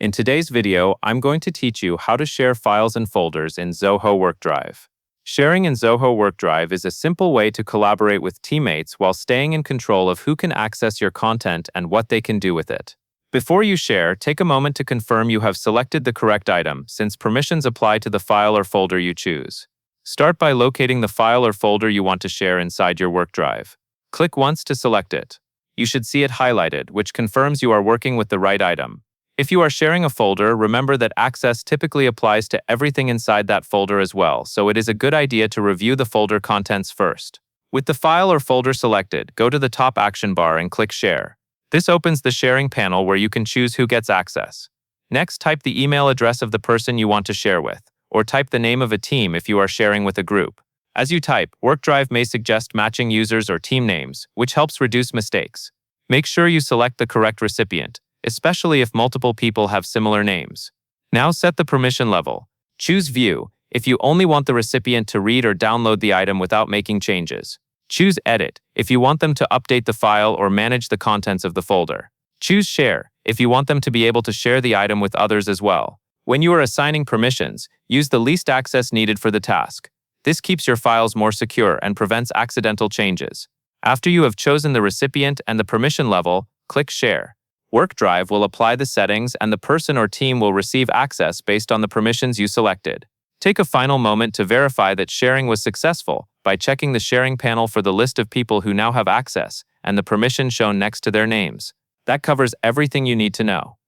In today's video, I'm going to teach you how to share files and folders in Zoho WorkDrive. Sharing in Zoho WorkDrive is a simple way to collaborate with teammates while staying in control of who can access your content and what they can do with it. Before you share, take a moment to confirm you have selected the correct item, since permissions apply to the file or folder you choose. Start by locating the file or folder you want to share inside your WorkDrive. Click once to select it. You should see it highlighted, which confirms you are working with the right item. If you are sharing a folder, remember that access typically applies to everything inside that folder as well, so it is a good idea to review the folder contents first. With the file or folder selected, go to the top action bar and click Share. This opens the sharing panel where you can choose who gets access. Next, type the email address of the person you want to share with, or type the name of a team if you are sharing with a group. As you type, WorkDrive may suggest matching users or team names, which helps reduce mistakes. Make sure you select the correct recipient, especially if multiple people have similar names. Now set the permission level. Choose View if you only want the recipient to read or download the item without making changes. Choose Edit if you want them to update the file or manage the contents of the folder. Choose Share if you want them to be able to share the item with others as well. When you are assigning permissions, use the least access needed for the task. This keeps your files more secure and prevents accidental changes. After you have chosen the recipient and the permission level, click Share. WorkDrive will apply the settings and the person or team will receive access based on the permissions you selected. Take a final moment to verify that sharing was successful by checking the sharing panel for the list of people who now have access and the permission shown next to their names. That covers everything you need to know.